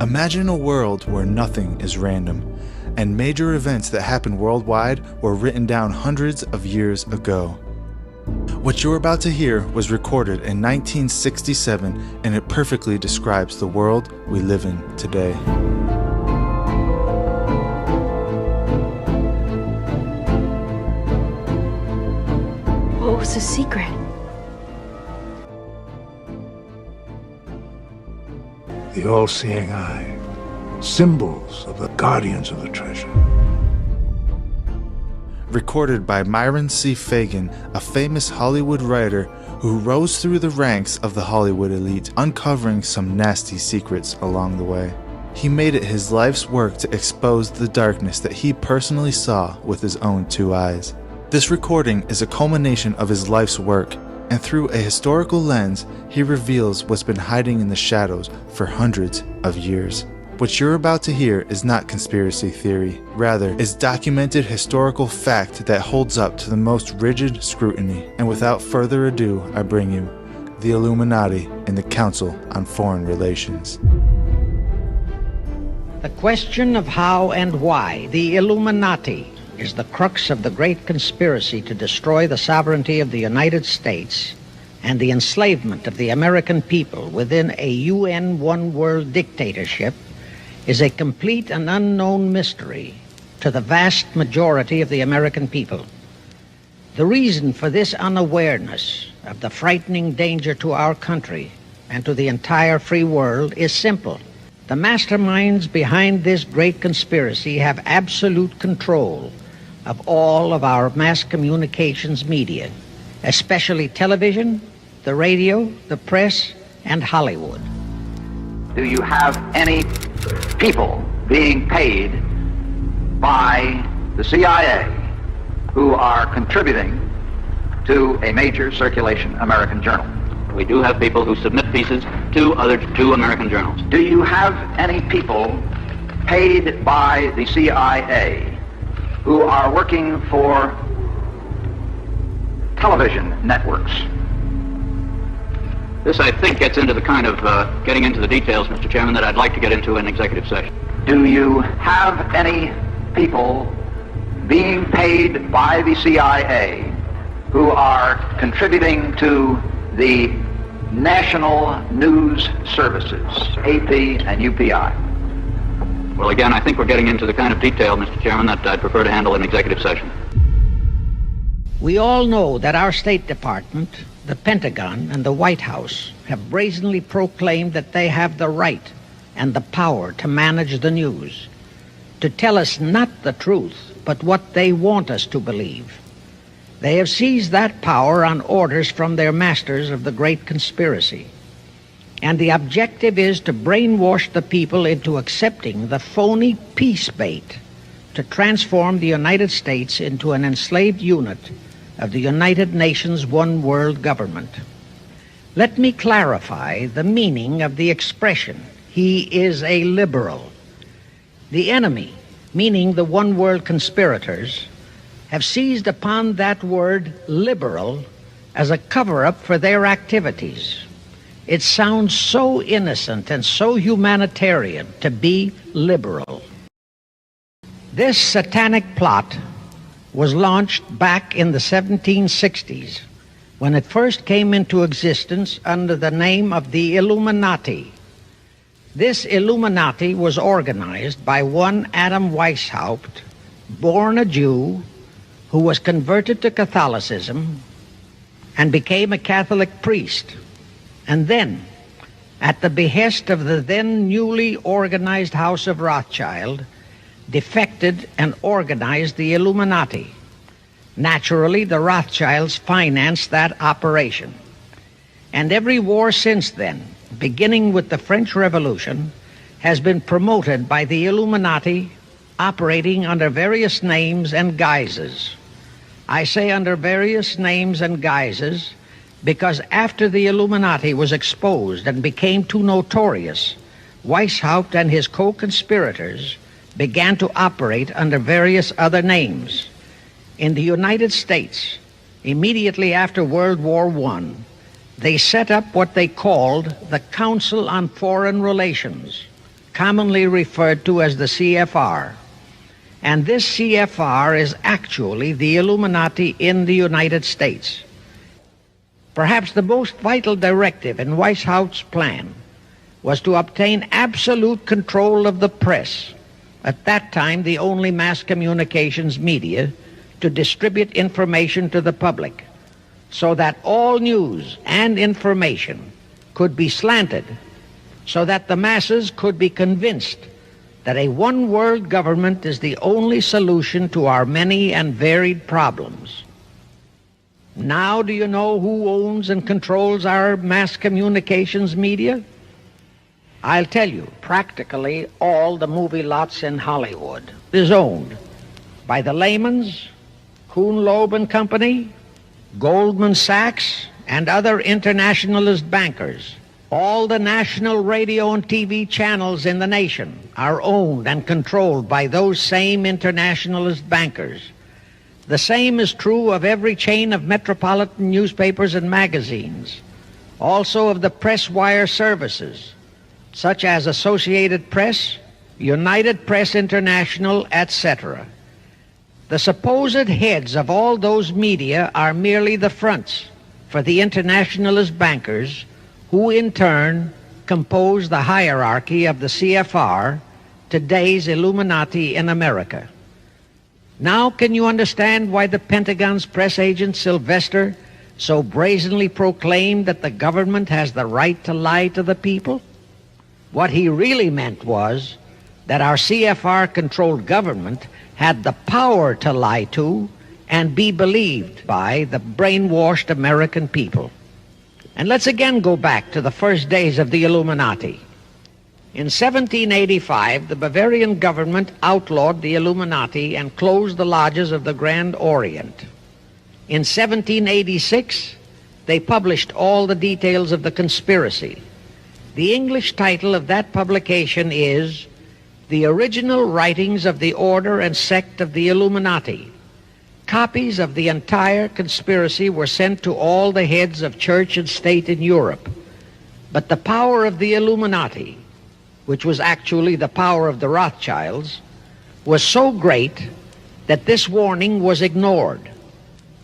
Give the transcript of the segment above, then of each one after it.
Imagine a world where nothing is random, and major events that happen worldwide were written down hundreds of years ago. What you're about to hear was recorded in 1967, and it perfectly describes the world we live in today. What was the secret? The all-seeing eye, symbols of the guardians of the treasure. Recorded by Myron C. Fagan, a famous Hollywood writer who rose through the ranks of the Hollywood elite, uncovering some nasty secrets along the way. He made it his life's work to expose the darkness that he personally saw with his own two eyes. This recording is a culmination of his life's work, and through a historical lens, he reveals what's been hiding in the shadows for hundreds of years. What you're about to hear is not conspiracy theory, rather is documented historical fact that holds up to the most rigid scrutiny. And without further ado, I bring you the Illuminati and the Council on Foreign Relations. The question of how and why the Illuminati is the crux of the great conspiracy to destroy the sovereignty of the United States and the enslavement of the American people within a UN one-world dictatorship is a complete and unknown mystery to the vast majority of the American people. The reason for this unawareness of the frightening danger to our country and to the entire free world is simple. The masterminds behind this great conspiracy have absolute control of all of our mass communications media, especially television, the radio, the press, and Hollywood. Do you have any people being paid by the CIA who are contributing to a major circulation American journal? We do have people who submit pieces to two American journals. Do you have any people paid by the CIA who are working for television networks? This, I think, gets into the kind of getting into the details, Mr. Chairman, that I'd like to get into in executive session. Do you have any people being paid by the CIA who are contributing to the national news services, AP and UPI? Well, again, I think we're getting into the kind of detail, Mr. Chairman, that I'd prefer to handle in executive session. We all know that our State Department, the Pentagon, and the White House have brazenly proclaimed that they have the right and the power to manage the news, to tell us not the truth, but what they want us to believe. They have seized that power on orders from their masters of the great conspiracy. And the objective is to brainwash the people into accepting the phony peace bait to transform the United States into an enslaved unit of the United Nations one world government. Let me clarify the meaning of the expression, "he is a liberal." The enemy, meaning the one world conspirators, have seized upon that word liberal as a cover-up for their activities. It sounds so innocent and so humanitarian to be liberal. This satanic plot was launched back in the 1760s when it first came into existence under the name of the Illuminati. This Illuminati was organized by one Adam Weishaupt, born a Jew, who was converted to Catholicism and became a Catholic priest, and then, at the behest of the then newly organized House of Rothschild, defected and organized the Illuminati. Naturally, the Rothschilds financed that operation. And every war since then, beginning with the French Revolution, has been promoted by the Illuminati, operating under various names and guises. I say under various names and guises because after the Illuminati was exposed and became too notorious, Weishaupt and his co-conspirators began to operate under various other names. In the United States, immediately after World War I, they set up what they called the Council on Foreign Relations, commonly referred to as the CFR. And this CFR is actually the Illuminati in the United States. Perhaps the most vital directive in Weishaupt's plan was to obtain absolute control of the press, at that time the only mass communications media, to distribute information to the public, so that all news and information could be slanted, so that the masses could be convinced that a one-world government is the only solution to our many and varied problems. Now do you know who owns and controls our mass communications media? I'll tell you, practically all the movie lots in Hollywood is owned by the Lehmans, Kuhn Loeb and Company, Goldman Sachs, and other internationalist bankers. All the national radio and TV channels in the nation are owned and controlled by those same internationalist bankers. The same is true of every chain of metropolitan newspapers and magazines, also of the press wire services, such as Associated Press, United Press International, etc. The supposed heads of all those media are merely the fronts for the internationalist bankers, who in turn compose the hierarchy of the CFR, today's Illuminati in America. Now can you understand why the Pentagon's press agent Sylvester so brazenly proclaimed that the government has the right to lie to the people? What he really meant was that our CFR-controlled government had the power to lie to and be believed by the brainwashed American people. And let's again go back to the first days of the Illuminati. In 1785, the Bavarian government outlawed the Illuminati and closed the lodges of the Grand Orient. In 1786, they published all the details of the conspiracy. The English title of that publication is The Original Writings of the Order and Sect of the Illuminati. Copies of the entire conspiracy were sent to all the heads of church and state in Europe. But the power of the Illuminati, which was actually the power of the Rothschilds, was so great that this warning was ignored.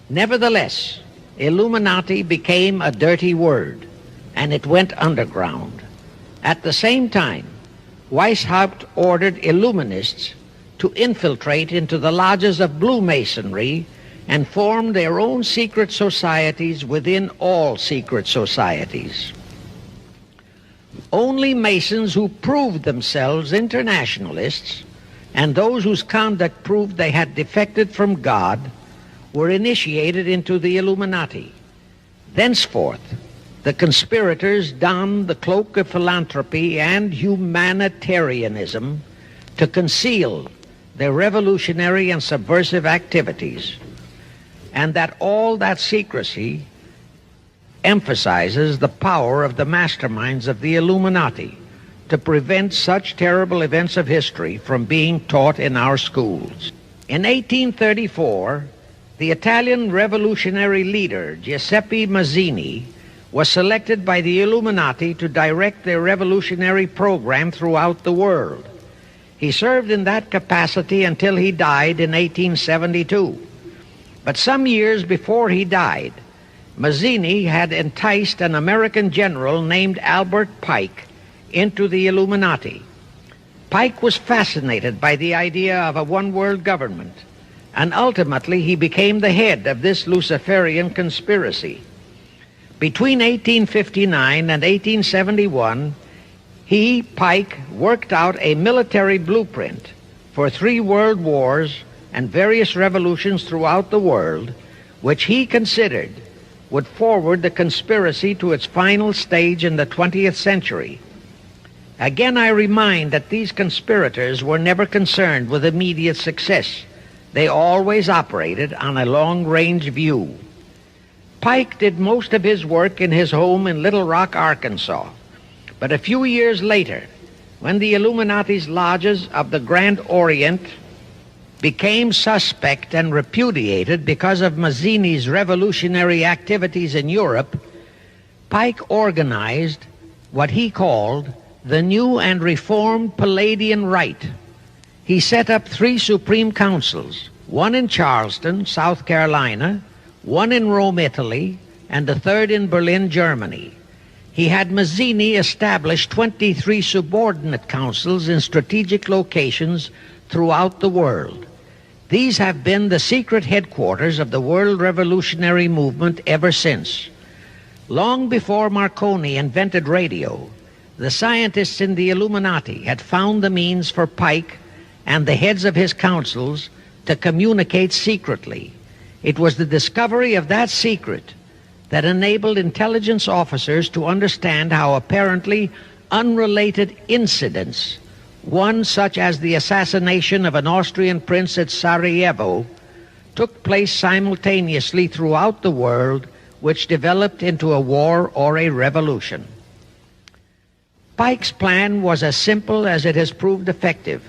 Nevertheless, Illuminati became a dirty word, and it went underground. At the same time, Weishaupt ordered Illuminists to infiltrate into the lodges of Blue Masonry and form their own secret societies within all secret societies. Only Masons who proved themselves internationalists and those whose conduct proved they had defected from God were initiated into the Illuminati. Thenceforth, the conspirators donned the cloak of philanthropy and humanitarianism to conceal their revolutionary and subversive activities, and that all that secrecy emphasizes the power of the masterminds of the Illuminati to prevent such terrible events of history from being taught in our schools. In 1834, the Italian revolutionary leader Giuseppe Mazzini was selected by the Illuminati to direct their revolutionary program throughout the world. He served in that capacity until he died in 1872. But some years before he died, Mazzini had enticed an American general named Albert Pike into the Illuminati. Pike was fascinated by the idea of a one-world government, and ultimately he became the head of this Luciferian conspiracy. Between 1859 and 1871, he, Pike, worked out a military blueprint for 3 world wars and various revolutions throughout the world, which he considered would forward the conspiracy to its final stage in the 20th century. Again, I remind that these conspirators were never concerned with immediate success. They always operated on a long-range view. Pike did most of his work in his home in Little Rock, Arkansas. But a few years later, when the Illuminati's lodges of the Grand Orient became suspect and repudiated because of Mazzini's revolutionary activities in Europe, Pike organized what he called the new and reformed Palladian Rite. He set up 3 supreme councils, one in Charleston, South Carolina, one in Rome, Italy, and the third in Berlin, Germany. He had Mazzini establish 23 subordinate councils in strategic locations throughout the world. These have been the secret headquarters of the world revolutionary movement ever since. Long before Marconi invented radio, the scientists in the Illuminati had found the means for Pike and the heads of his councils to communicate secretly. It was the discovery of that secret that enabled intelligence officers to understand how apparently unrelated incidents, one such as the assassination of an Austrian prince at Sarajevo, took place simultaneously throughout the world, which developed into a war or a revolution. Pike's plan was as simple as it has proved effective.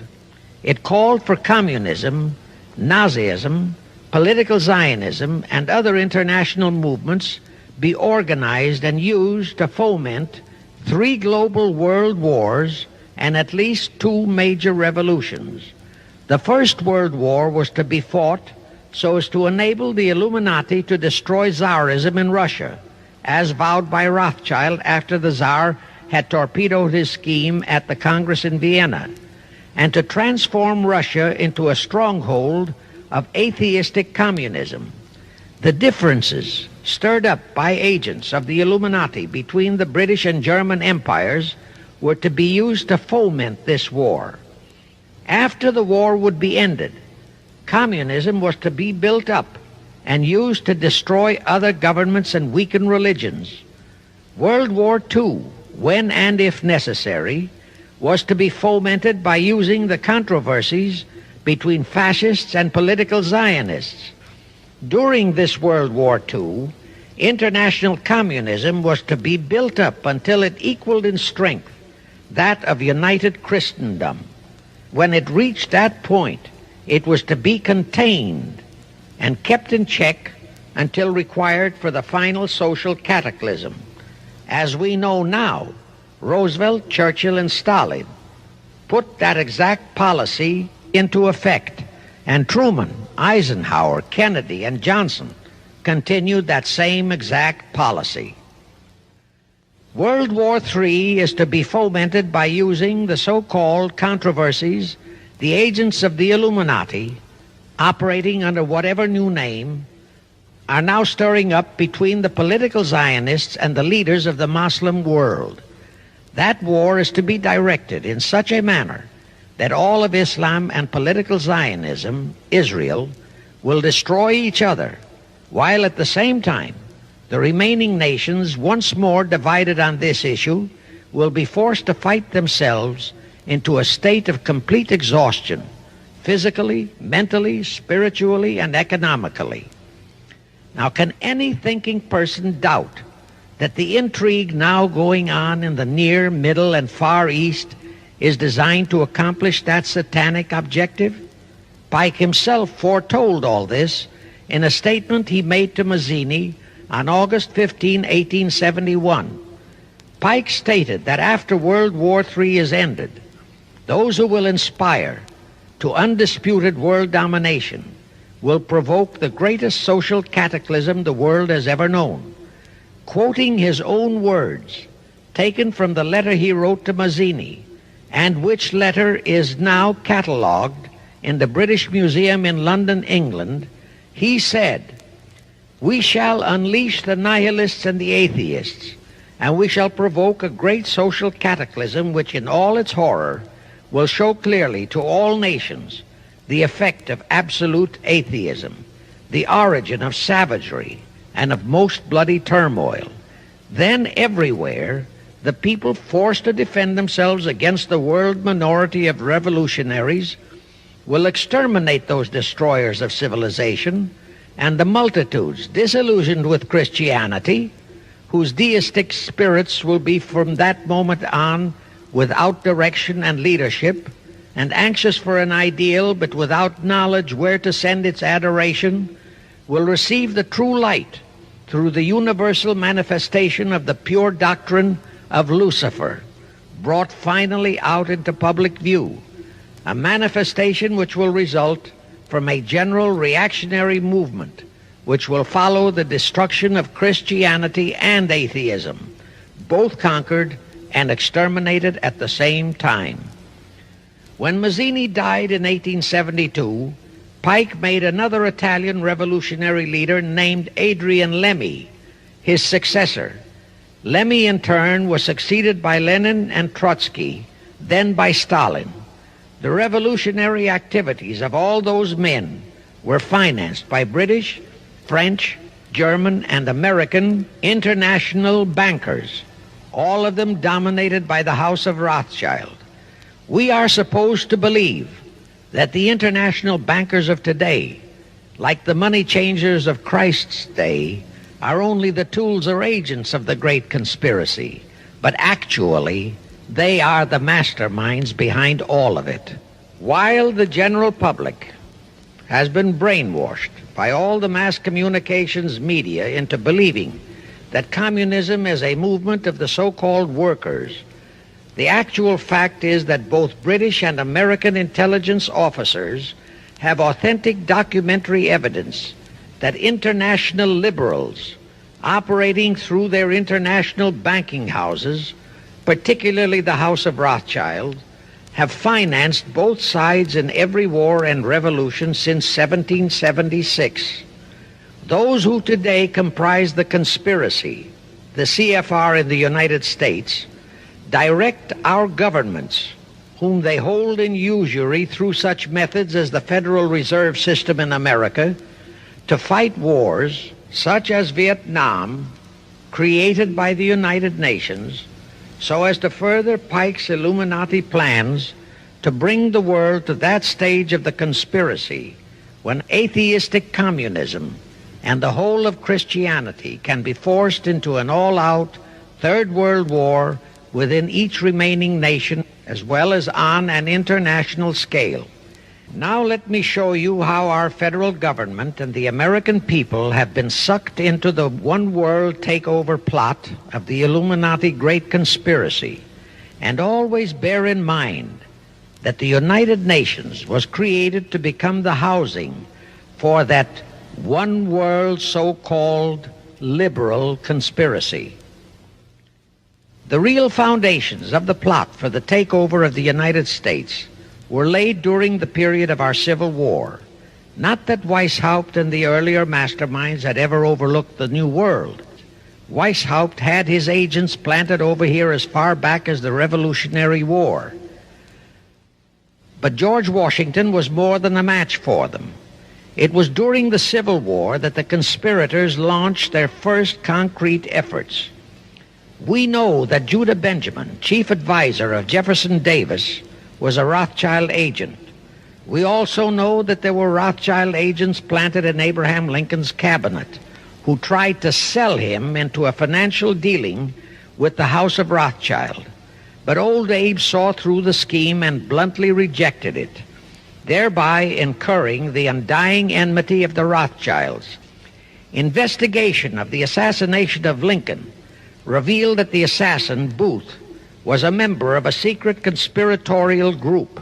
It called for communism, Nazism, political Zionism, and other international movements be organized and used to foment 3 global world wars and at least 2 major revolutions. The First World War was to be fought so as to enable the Illuminati to destroy Tsarism in Russia, as vowed by Rothschild after the Tsar had torpedoed his scheme at the Congress in Vienna, and to transform Russia into a stronghold of atheistic communism. The differences stirred up by agents of the Illuminati between the British and German empires were to be used to foment this war. After the war would be ended, communism was to be built up and used to destroy other governments and weaken religions. World War II, when and if necessary, was to be fomented by using the controversies between fascists and political Zionists. During this World War II, international communism was to be built up until it equaled in strength that of united Christendom. When it reached that point, it was to be contained and kept in check until required for the final social cataclysm. As we know now, Roosevelt, Churchill, and Stalin put that exact policy into effect, and Truman, Eisenhower, Kennedy, and Johnson continued that same exact policy. World War III is to be fomented by using the so-called controversies the agents of the Illuminati, operating under whatever new name, are now stirring up between the political Zionists and the leaders of the Muslim world. That war is to be directed in such a manner that all of Islam and political Zionism, Israel, will destroy each other, while at the same time the remaining nations, once more divided on this issue, will be forced to fight themselves into a state of complete exhaustion, physically, mentally, spiritually, and economically. Now, can any thinking person doubt that the intrigue now going on in the Near, Middle, and Far East is designed to accomplish that satanic objective? Pike himself foretold all this in a statement he made to Mazzini on August 15, 1871. Pike stated that after World War III is ended, those who will inspire to undisputed world domination will provoke the greatest social cataclysm the world has ever known. Quoting his own words, taken from the letter he wrote to Mazzini, and which letter is now catalogued in the British Museum in London, England, he said, "We shall unleash the nihilists and the atheists, and we shall provoke a great social cataclysm which in all its horror will show clearly to all nations the effect of absolute atheism, the origin of savagery and of most bloody turmoil. Then everywhere the people forced to defend themselves against the world minority of revolutionaries will exterminate those destroyers of civilization, and the multitudes disillusioned with Christianity, whose deistic spirits will be from that moment on without direction and leadership, and anxious for an ideal but without knowledge where to send its adoration, will receive the true light through the universal manifestation of the pure doctrine of Lucifer, brought finally out into public view, a manifestation which will result from a general reactionary movement which will follow the destruction of Christianity and atheism, both conquered and exterminated at the same time. When Mazzini died in 1872, Pike made another Italian revolutionary leader named Adrian Lemmi his successor. Lemmi, in turn, was succeeded by Lenin and Trotsky, then by Stalin. The revolutionary activities of all those men were financed by British, French, German, and American international bankers, all of them dominated by the House of Rothschild. We are supposed to believe that the international bankers of today, like the money changers of Christ's day, are only the tools or agents of the great conspiracy, but actually they are the masterminds behind all of it. While the general public has been brainwashed by all the mass communications media into believing that communism is a movement of the so-called workers, the actual fact is that both British and American intelligence officers have authentic documentary evidence that international liberals operating through their international banking houses, particularly the House of Rothschild, have financed both sides in every war and revolution since 1776. Those who today comprise the conspiracy, the CFR in the United States, direct our governments, whom they hold in usury through such methods as the Federal Reserve System in America, to fight wars such as Vietnam, created by the United Nations, so as to further Pike's Illuminati plans to bring the world to that stage of the conspiracy when atheistic communism and the whole of Christianity can be forced into an all-out Third World War within each remaining nation, as well as on an international scale. Now let me show you how our federal government and the American people have been sucked into the one-world takeover plot of the Illuminati Great Conspiracy. And always bear in mind that the United Nations was created to become the housing for that one-world so-called liberal conspiracy. The real foundations of the plot for the takeover of the United States were laid during the period of our Civil War. Not that Weishaupt and the earlier masterminds had ever overlooked the New World. Weishaupt had his agents planted over here as far back as the Revolutionary War. But George Washington was more than a match for them. It was during the Civil War that the conspirators launched their first concrete efforts. We know that Judah Benjamin, chief advisor of Jefferson Davis, was a Rothschild agent. We also know that there were Rothschild agents planted in Abraham Lincoln's cabinet who tried to sell him into a financial dealing with the House of Rothschild. But old Abe saw through the scheme and bluntly rejected it, thereby incurring the undying enmity of the Rothschilds. Investigation of the assassination of Lincoln revealed that the assassin, Booth, was a member of a secret conspiratorial group.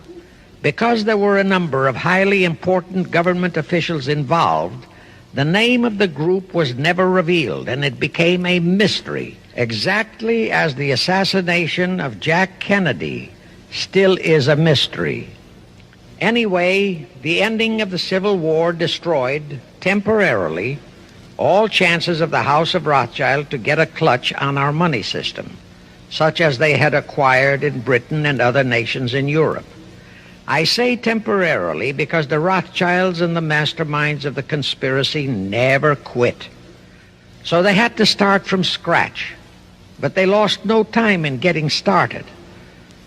Because there were a number of highly important government officials involved, the name of the group was never revealed, and it became a mystery, exactly as the assassination of Jack Kennedy still is a mystery. Anyway, the ending of the Civil War destroyed, temporarily, all chances of the House of Rothschild to get a clutch on our money system, such as they had acquired in Britain and other nations in Europe. I say temporarily because the Rothschilds and the masterminds of the conspiracy never quit. So they had to start from scratch, but they lost no time in getting started.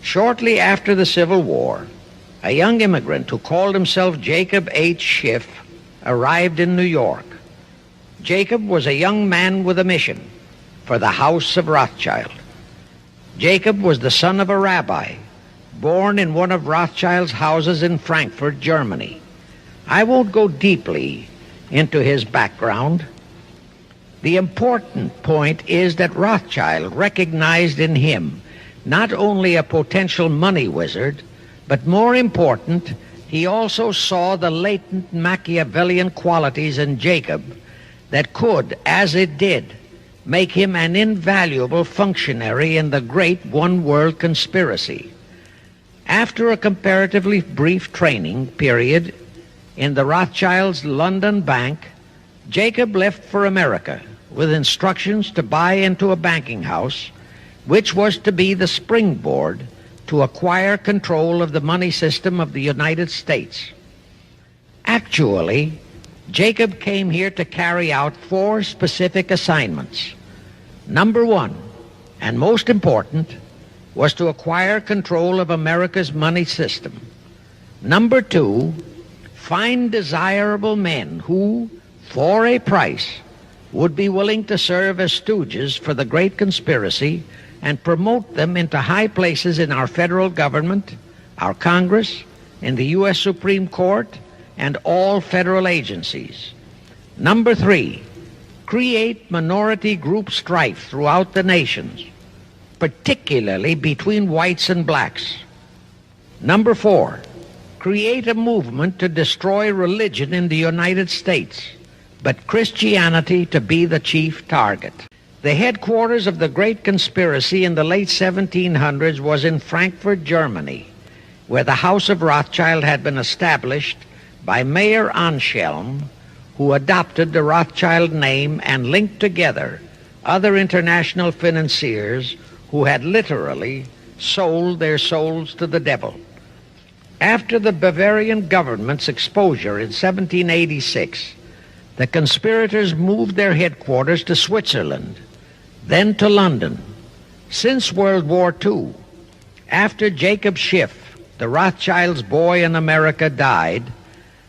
Shortly after the Civil War, a young immigrant who called himself Jacob H. Schiff arrived in New York. Jacob was a young man with a mission for the House of Rothschild. Jacob was the son of a rabbi, born in one of Rothschild's houses in Frankfurt, Germany. I won't go deeply into his background. The important point is that Rothschild recognized in him not only a potential money wizard, but more important, he also saw the latent Machiavellian qualities in Jacob that could, as it did, make him an invaluable functionary in the great one-world conspiracy. After a comparatively brief training period in the Rothschilds' London bank, Jacob left for America with instructions to buy into a banking house, which was to be the springboard to acquire control of the money system of the United States. Actually, Jacob came here to carry out 4 specific assignments. Number 1, and most important, was to acquire control of America's money system. Number 2, find desirable men who, for a price, would be willing to serve as stooges for the great conspiracy and promote them into high places in our federal government, our Congress, in the U.S. Supreme Court, and all federal agencies. Number 3, create minority group strife throughout the nations, particularly between whites and blacks. Number 4, create a movement to destroy religion in the United States, but Christianity to be the chief target. The headquarters of the great conspiracy in the late 1700s was in Frankfurt, Germany, where the House of Rothschild had been established by Mayer Anschelm, who adopted the Rothschild name and linked together other international financiers who had literally sold their souls to the devil. After the Bavarian government's exposure in 1786, the conspirators moved their headquarters to Switzerland, then to London. Since World War II, after Jacob Schiff, the Rothschilds' boy in America, died,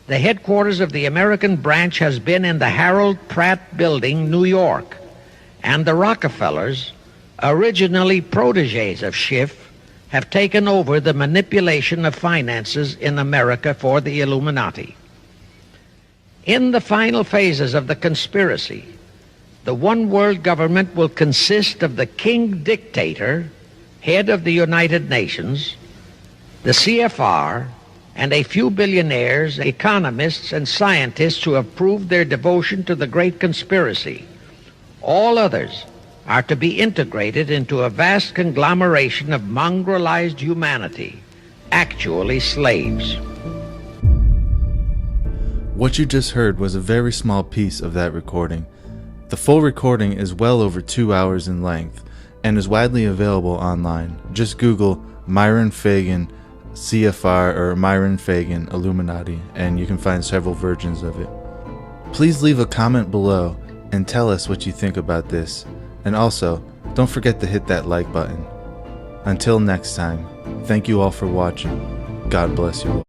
the headquarters of the American branch has been in the Harold Pratt Building, New York, and the Rockefellers, originally protégés of Schiff, have taken over the manipulation of finances in America for the Illuminati. In the final phases of the conspiracy, the one-world government will consist of the king dictator, head of the United Nations, the CFR, and a few billionaires, economists, and scientists who have proved their devotion to the great conspiracy. All others are to be integrated into a vast conglomeration of mongrelized humanity, actually slaves. What you just heard was a very small piece of that recording. The full recording is well over 2 hours in length and is widely available online. Just Google Myron Fagan CFR or Myron Fagan Illuminati and you can find several versions of it. Please leave a comment below and tell us what you think about this. And also, don't forget to hit that like button. Until next time, thank you all for watching. God bless you all.